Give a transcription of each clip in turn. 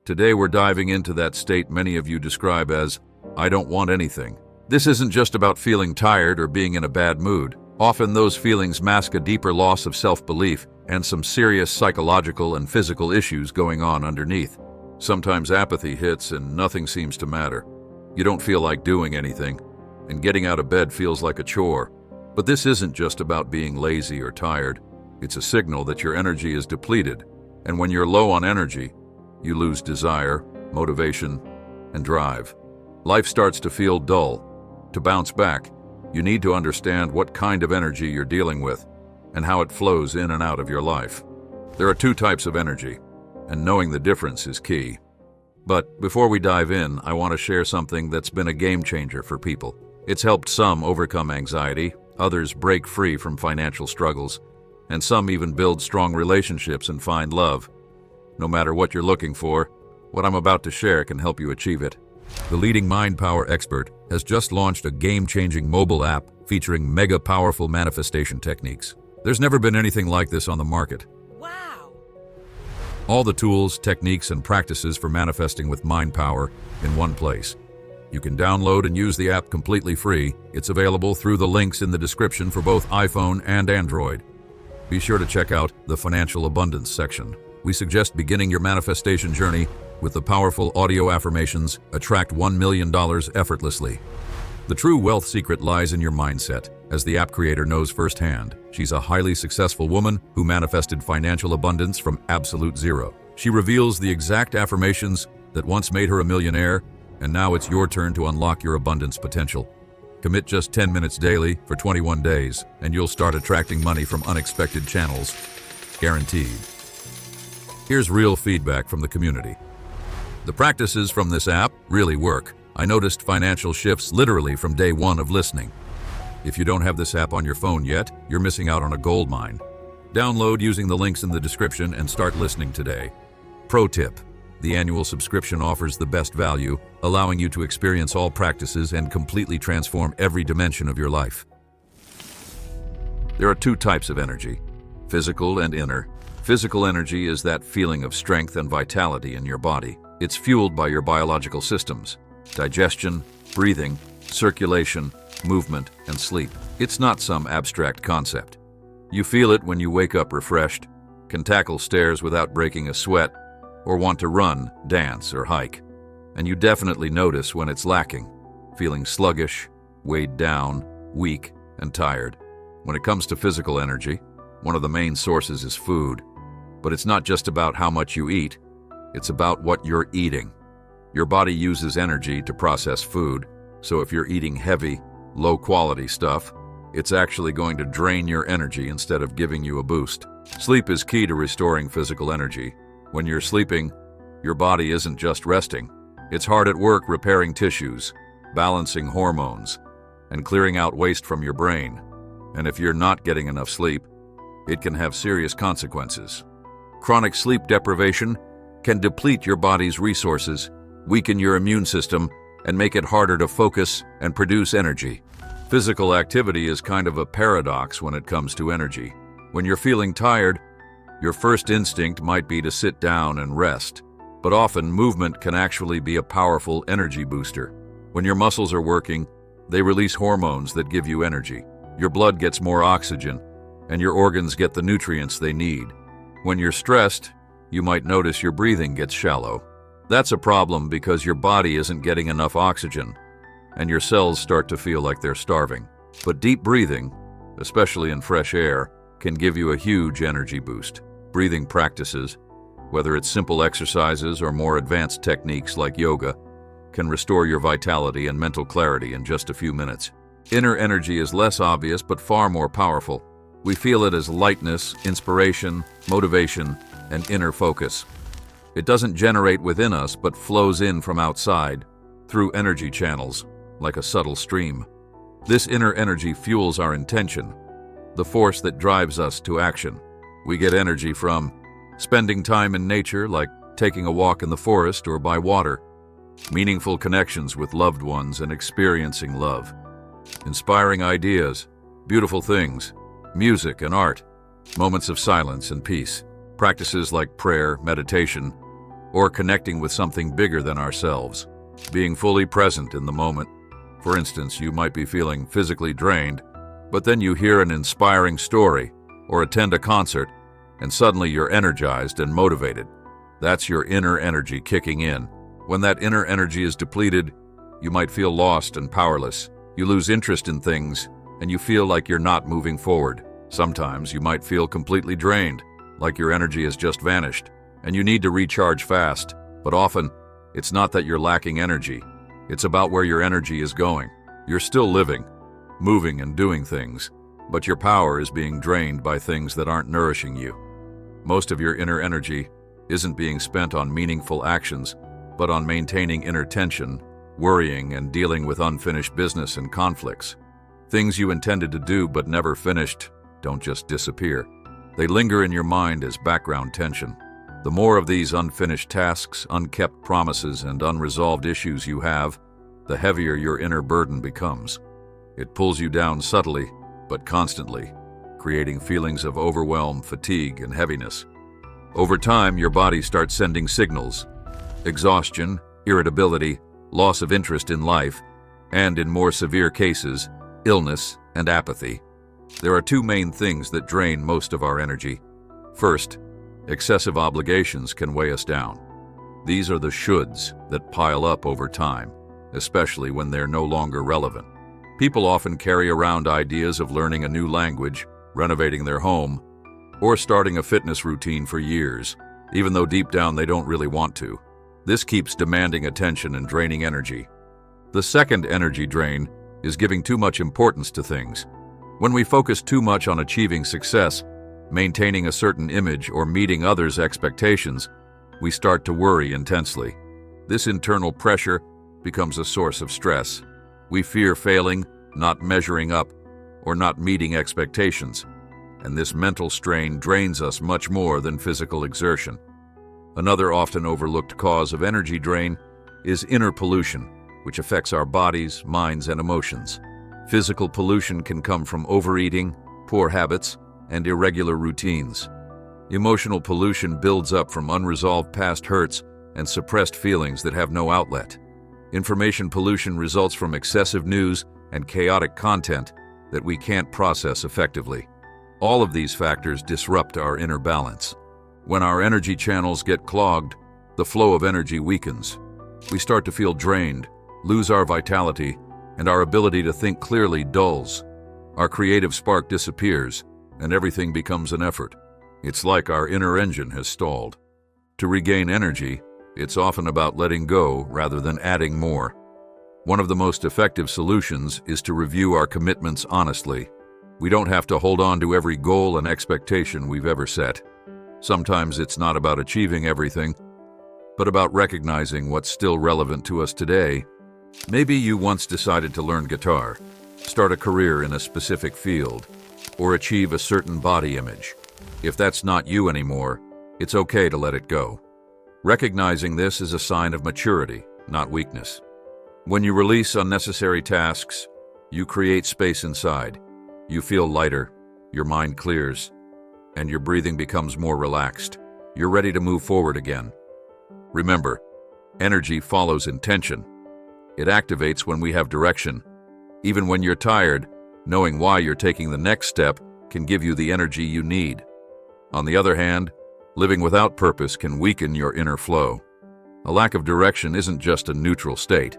Today we're diving into that state many of you describe as, I don't want anything. This isn't just about feeling tired or being in a bad mood. Often those feelings mask a deeper loss of self-belief and some serious psychological and physical issues going on underneath. Sometimes apathy hits and nothing seems to matter. You don't feel like doing anything, and getting out of bed feels like a chore. But this isn't just about being lazy or tired. It's a signal that your energy is depleted, and when you're low on energy, you lose desire, motivation, and drive. Life starts to feel dull. To bounce back, you need to understand what kind of energy you're dealing with and how it flows in and out of your life. There are two types of energy, and knowing the difference is key. But before we dive in, I want to share something that's been a game changer for people. It's helped some overcome anxiety, others break free from financial struggles, and some even build strong relationships and find love. No matter what you're looking for, what I'm about to share can help you achieve it. The leading mind power expert has just launched a game-changing mobile app featuring mega powerful manifestation techniques. There's never been anything like this on the market. Wow! All the tools, techniques, and practices for manifesting with mind power in one place. You can download and use the app completely free. It's available through the links in the description for both iPhone and Android. Be sure to check out the Financial Abundance section. We suggest beginning your manifestation journey with the powerful audio affirmations, Attract $1 million effortlessly. The true wealth secret lies in your mindset, as the app creator knows firsthand. She's a highly successful woman who manifested financial abundance from absolute zero. She reveals the exact affirmations that once made her a millionaire, and now it's your turn to unlock your abundance potential. Commit just 10 minutes daily for 21 days, and you'll start attracting money from unexpected channels. Guaranteed. Here's real feedback from the community. The practices from this app really work. I noticed financial shifts literally from day one of listening. If you don't have this app on your phone yet, you're missing out on a gold mine. Download using the links in the description and start listening today. Pro tip: the annual subscription offers the best value, allowing you to experience all practices and completely transform every dimension of your life. There are two types of energy: physical and inner. Physical energy is that feeling of strength and vitality in your body. It's fueled by your biological systems: digestion, breathing, circulation, movement, and sleep. It's not some abstract concept. You feel it when you wake up refreshed, can tackle stairs without breaking a sweat, or want to run, dance, or hike. And you definitely notice when it's lacking, feeling sluggish, weighed down, weak, and tired. When it comes to physical energy, one of the main sources is food. But it's not just about how much you eat, it's about what you're eating. Your body uses energy to process food, so if you're eating heavy, low-quality stuff, it's actually going to drain your energy instead of giving you a boost. Sleep is key to restoring physical energy. When you're sleeping, your body isn't just resting. It's hard at work repairing tissues, balancing hormones, and clearing out waste from your brain. And if you're not getting enough sleep, it can have serious consequences. Chronic sleep deprivation can deplete your body's resources, weaken your immune system, and make it harder to focus and produce energy. Physical activity is kind of a paradox when it comes to energy. When you're feeling tired, your first instinct might be to sit down and rest, but often movement can actually be a powerful energy booster. When your muscles are working, they release hormones that give you energy. Your blood gets more oxygen, and your organs get the nutrients they need. When you're stressed, you might notice your breathing gets shallow. That's a problem because your body isn't getting enough oxygen, and your cells start to feel like they're starving. But deep breathing, especially in fresh air, can give you a huge energy boost. Breathing practices, whether it's simple exercises or more advanced techniques like yoga, can restore your vitality and mental clarity in just a few minutes. Inner energy is less obvious but far more powerful. We feel it as lightness, inspiration, motivation, and inner focus. It doesn't generate within us but flows in from outside, through energy channels, like a subtle stream. This inner energy fuels our intention, the force that drives us to action. We get energy from spending time in nature, like taking a walk in the forest or by water, meaningful connections with loved ones and experiencing love, inspiring ideas, beautiful things, music and art, moments of silence and peace, practices like prayer, meditation, or connecting with something bigger than ourselves. Being fully present in the moment. For instance, you might be feeling physically drained, but then you hear an inspiring story or attend a concert, and suddenly you're energized and motivated. That's your inner energy kicking in. When that inner energy is depleted, you might feel lost and powerless. You lose interest in things, and you feel like you're not moving forward. Sometimes you might feel completely drained, like your energy has just vanished, and you need to recharge fast. But often, it's not that you're lacking energy. It's about where your energy is going. You're still living, moving and doing things, but your power is being drained by things that aren't nourishing you. Most of your inner energy isn't being spent on meaningful actions, but on maintaining inner tension, worrying, and dealing with unfinished business and conflicts. Things you intended to do but never finished don't just disappear. They linger in your mind as background tension. The more of these unfinished tasks, unkept promises, and unresolved issues you have, the heavier your inner burden becomes. It pulls you down subtly, but constantly, creating feelings of overwhelm, fatigue, and heaviness. Over time, your body starts sending signals: exhaustion, irritability, loss of interest in life, and in more severe cases, illness and apathy. There are two main things that drain most of our energy. First, excessive obligations can weigh us down. These are the shoulds that pile up over time, especially when they're no longer relevant. People often carry around ideas of learning a new language, renovating their home, or starting a fitness routine for years, even though deep down they don't really want to. This keeps demanding attention and draining energy. The second energy drain is giving too much importance to things. When we focus too much on achieving success, maintaining a certain image, or meeting others' expectations, we start to worry intensely. This internal pressure becomes a source of stress. We fear failing, not measuring up, or not meeting expectations, and this mental strain drains us much more than physical exertion. Another often overlooked cause of energy drain is inner pollution, which affects our bodies, minds, and emotions. Physical pollution can come from overeating, poor habits, and irregular routines. Emotional pollution builds up from unresolved past hurts and suppressed feelings that have no outlet. Information pollution results from excessive news and chaotic content that we can't process effectively. All of these factors disrupt our inner balance. When our energy channels get clogged, the flow of energy weakens. We start to feel drained, lose our vitality, and our ability to think clearly dulls. Our creative spark disappears, and everything becomes an effort. It's like our inner engine has stalled. To regain energy, it's often about letting go rather than adding more. One of the most effective solutions is to review our commitments honestly. We don't have to hold on to every goal and expectation we've ever set. Sometimes it's not about achieving everything, but about recognizing what's still relevant to us today. Maybe you once decided to learn guitar, start a career in a specific field, or achieve a certain body image. If that's not you anymore, it's okay to let it go. Recognizing this is a sign of maturity, not weakness. When you release unnecessary tasks, you create space inside. You feel lighter, your mind clears, and your breathing becomes more relaxed. You're ready to move forward again. Remember, energy follows intention. It activates when we have direction. Even when you're tired, knowing why you're taking the next step can give you the energy you need. On the other hand, living without purpose can weaken your inner flow. A lack of direction isn't just a neutral state.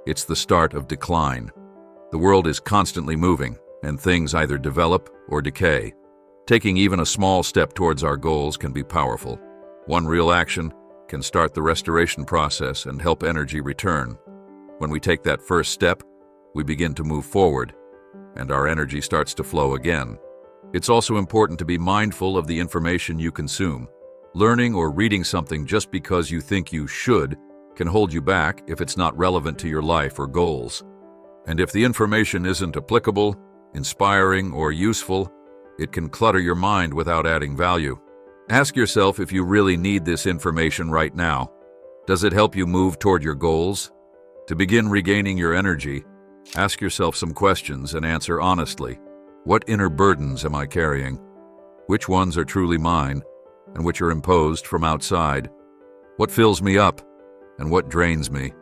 It's the start of decline. The world is constantly moving, and things either develop or decay. Taking even a small step towards our goals can be powerful. One real action can start the restoration process and help energy return. When we take that first step, we begin to move forward, and our energy starts to flow again. It's also important to be mindful of the information you consume. Learning or reading something just because you think you should can hold you back if it's not relevant to your life or goals. And if the information isn't applicable, inspiring, or useful, it can clutter your mind without adding value. Ask yourself if you really need this information right now. Does it help you move toward your goals? To begin regaining your energy, ask yourself some questions and answer honestly. What inner burdens am I carrying? Which ones are truly mine, and which are imposed from outside? What fills me up and what drains me?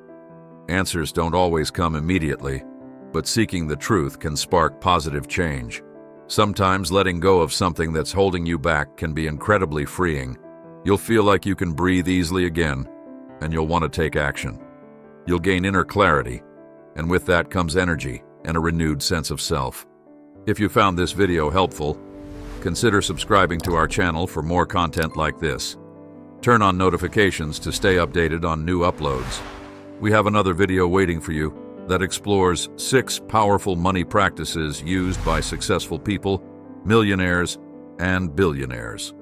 Answers don't always come immediately, but seeking the truth can spark positive change. Sometimes letting go of something that's holding you back can be incredibly freeing. You'll feel like you can breathe easily again, and you'll want to take action. You'll gain inner clarity, and with that comes energy and a renewed sense of self. If you found this video helpful, consider subscribing to our channel for more content like this. Turn on notifications to stay updated on new uploads. We have another video waiting for you that explores 6 powerful money practices used by successful people, millionaires, and billionaires.